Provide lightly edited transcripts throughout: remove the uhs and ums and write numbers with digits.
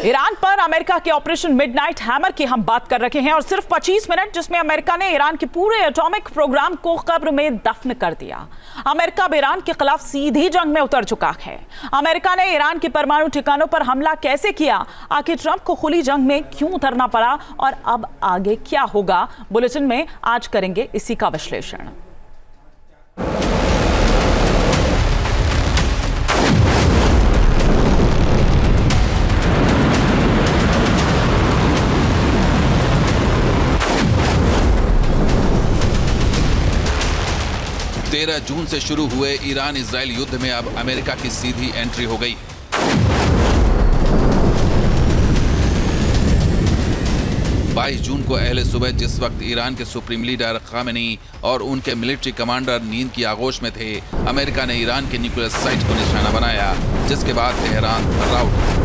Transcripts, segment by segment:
Iran पर America के operation midnight hammer की हम बात कर रहे हैं और सिर्फ 25 मिनट जिसमें अमेरिका ने ईरान के पूरे एटॉमिक प्रोग्राम को कब्र में दफन कर दिया। अमेरिका अब ईरान के खिलाफ सीधी जंग में उतर चुका है। अमेरिका ने ईरान के परमाणु ठिकानों पर हमला कैसे किया, आखिर ट्रंप को खुली जंग में क्यों उतरना पड़ा और अब आगे क्या होगा, बुलेटिन में आज करेंगे इसी का विश्लेषण। जून से शुरू हुए ईरान इजराइल युद्ध में अब अमेरिका की सीधी एंट्री हो गई। 22 जून को अहले सुबह जिस वक्त ईरान के सुप्रीम लीडर खामेनी और उनके मिलिट्री कमांडर नींद की आगोश में थे, अमेरिका ने ईरान के न्यूक्लियर साइट को निशाना बनाया, जिसके बाद तेहरान थर्रा उठा।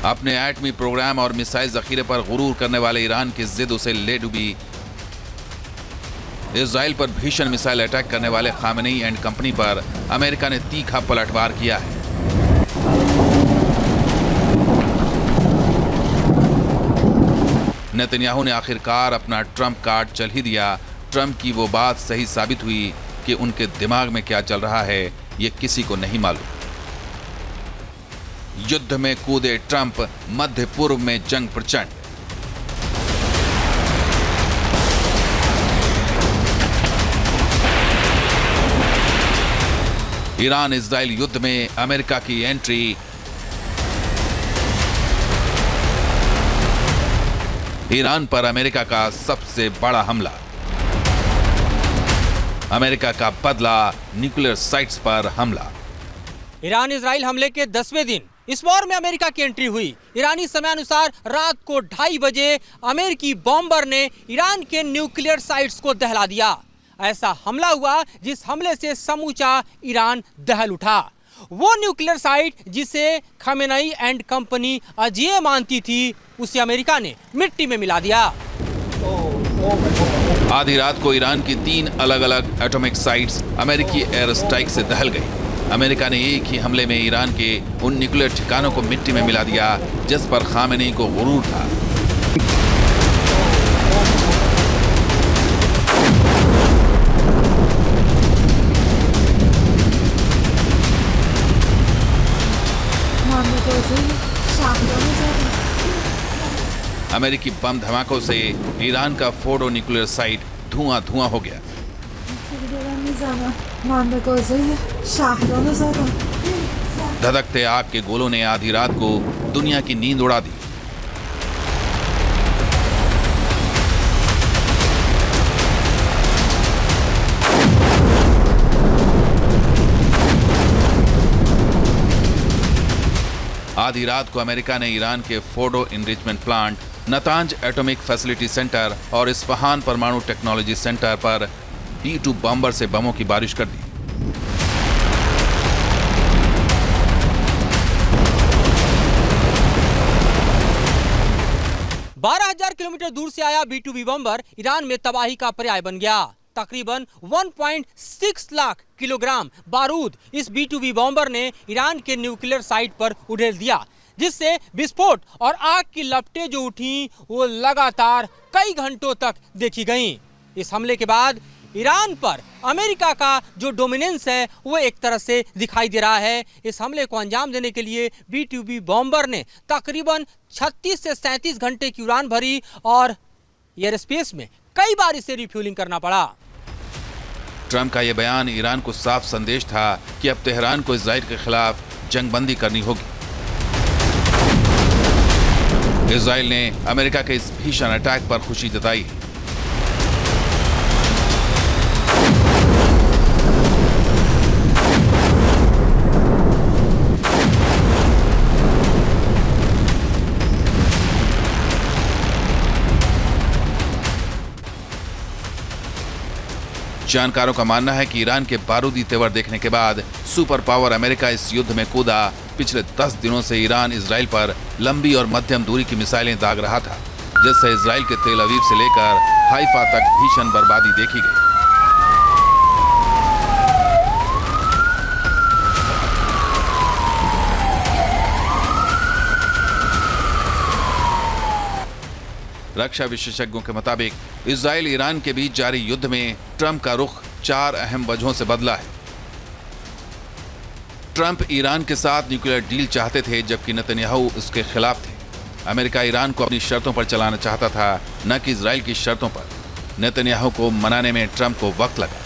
अपने एटमी प्रोग्राम और मिसाइल जखीरे पर गुरूर करने वाले ईरान की जिद उसे ले डूबी। इजराइल पर भीषण मिसाइल अटैक करने वाले खामेनी एंड कंपनी पर अमेरिका ने तीखा पलटवार किया है। नेतन्याहू ने आखिरकार अपना ट्रंप कार्ड चल ही दिया। ट्रंप की वो बात सही साबित हुई कि उनके दिमाग में क्या चल रहा है ये किसी को नहीं मालूम। युद्ध में कूदे ट्रंप, मध्य पूर्व में जंग प्रचंड। ईरान इजराइल युद्ध में अमेरिका की एंट्री। ईरान पर अमेरिका का सबसे बड़ा हमला। अमेरिका का बदला, न्यूक्लियर साइट्स पर हमला। ईरान इजराइल हमले के 10वें दिन इस वॉर में अमेरिका की एंट्री हुई। ईरानी समय अनुसार रात को 2:30 बजे अमेरिकी बॉम्बर ने ईरान के न्यूक्लियर साइट्स को दहला दिया। ऐसा हमला हुआ जिस हमले से समूचा ईरान दहल उठा। वो न्यूक्लियर साइट जिसे खामेनी एंड कंपनी अजेय मानती थी, उसे अमेरिका ने मिट्टी में मिला दिया। आधी रात को ईरान की 3 अलग अलग एटॉमिक साइट्स अमेरिकी एयर स्ट्राइक से दहल गई। अमेरिका ने एक ही हमले में ईरान के उन न्यूक्लियर ठिकानों को मिट्टी में मिला दिया जिस पर खामेनी को गुरूर था। अमेरिकी बम धमाकों से ईरान का फोर्डो न्यूक्लियर साइट धुआं हो गया। धधकते आग के गोलों ने आधी रात को दुनिया की नींद उड़ा दी। आधी रात को अमेरिका ने ईरान के Fordow enrichment plant, Natanz atomic facility centre और इस्फहान परमाणु टेक्नोलॉजी सेंटर पर B-2 बॉम्बर से बमों की बारिश कर दी। बारह 12,000 किलोमीटर दूर से आया B-2B बॉम्बर ईरान में तबाही का पर्याय बन गया। तकरीबन 1.6 लाख किलोग्राम बारूद इस B-2B बॉम्बर ने ईरान के न्यूक्लियर साइट पर उड़ेल दिया, जिससे विस्फोट और आग की लपटें जो उठी वो लगातार कई घंटों तक देखी गईं। इस हमले के बाद ईरान पर अमेरिका का जो डोमिनेंस है वो एक तरह से दिखाई दे रहा है। इस हमले को अंजाम देने के लिए B-2B बॉम्बर ने तकरीबन 36 से 37 घंटे की उड़ान भरी और एयर स्पेस में कई बार इसे रिफ्यूलिंग करना पड़ा। ट्रंप का यह बयान ईरान को साफ संदेश था कि अब तेहरान को इजराइल के खिलाफ जंगबंदी करनी होगी। इजराइल ने अमेरिका के इस भीषण अटैक पर खुशी जताई। जानकारों का मानना है कि ईरान के बारूदी तेवर देखने के बाद सुपर पावर अमेरिका इस युद्ध में कूदा। पिछले 10 दिनों से ईरान इजराइल पर लंबी और मध्यम दूरी की मिसाइलें दाग रहा था, जिससे इजराइल के तेल अवीव से लेकर हाइफा तक भीषण बर्बादी देखी गई। रक्षा विशेषज्ञों के मुताबिक इजराइल ईरान के बीच जारी युद्ध में ट्रंप का रुख 4 अहम वजहों से बदला है। ट्रंप ईरान के साथ न्यूक्लियर डील चाहते थे, जबकि नेतन्याहू उसके खिलाफ थे। अमेरिका ईरान को अपनी शर्तों पर चलाना चाहता था, न कि इजराइल की शर्तों पर। नेतन्याहू को मनाने में ट्रंप को वक्त लगा।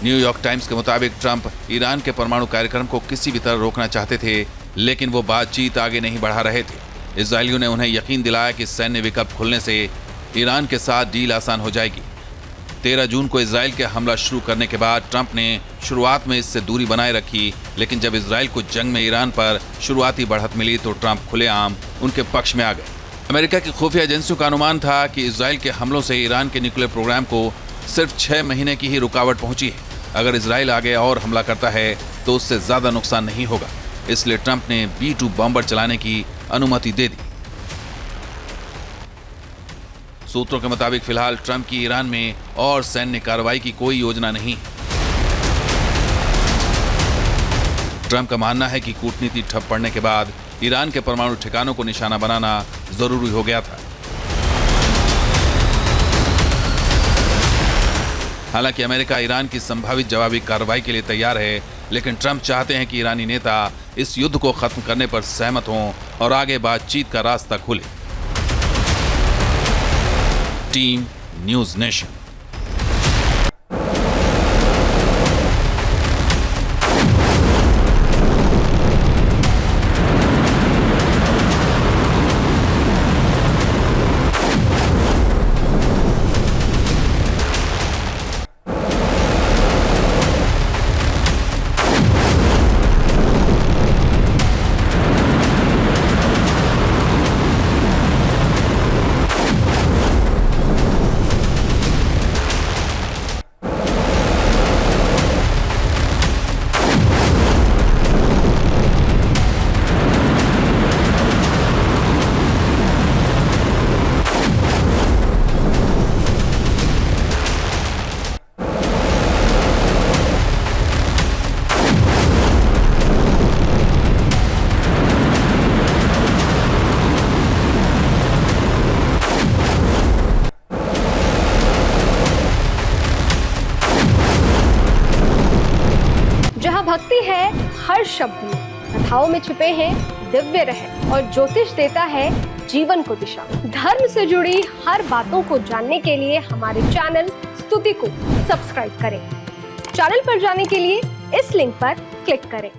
न्यूयॉर्क टाइम्स के मुताबिक ट्रंप ईरान के परमाणु कार्यक्रम को किसी भी तरह रोकना चाहते थे, लेकिन वो बातचीत आगे नहीं बढ़ा रहे थे। इजरायलियों ने उन्हें यकीन दिलाया कि सैन्य विकल्प खुलने से ईरान के साथ डील आसान हो जाएगी। 13 जून को इजराइल के हमला शुरू करने के बाद ट्रंप ने शुरुआत में इससे दूरी बनाए रखी, लेकिन जब इजराइल को जंग में ईरान पर शुरुआती बढ़त मिली तो ट्रंप खुलेआम उनके पक्ष में आ गए। अमेरिका की खुफिया एजेंसियों का अनुमान था कि इजराइल के हमलों से ईरान के न्यूक्लियर प्रोग्राम को सिर्फ 6 महीने की ही रुकावट पहुंची है। अगर इजराइल आगे और हमला करता है तो उससे ज्यादा नुकसान नहीं होगा, इसलिए ट्रंप ने B-2 बॉम्बर चलाने की अनुमति दे दी। सूत्रों के मुताबिक फिलहाल ट्रंप की ईरान में और सैन्य कार्रवाई की कोई योजना नहीं है। ट्रंप का मानना है कि कूटनीति ठप पड़ने के बाद ईरान के परमाणु ठिकानों को निशाना बनाना जरूरी हो गया था। हालांकि अमेरिका ईरान की संभावित जवाबी कार्रवाई के लिए तैयार है, लेकिन ट्रंप चाहते हैं कि ईरानी नेता इस युद्ध को खत्म करने पर सहमत हों और आगे बातचीत का रास्ता खुले। Team news nation. भक्ति है हर शब्द में, कथाओं में छुपे हैं दिव्य रहस्य और ज्योतिष देता है जीवन को दिशा। धर्म से जुड़ी हर बातों को जानने के लिए हमारे चैनल स्तुति को सब्सक्राइब करें। चैनल पर जाने के लिए इस लिंक पर क्लिक करें।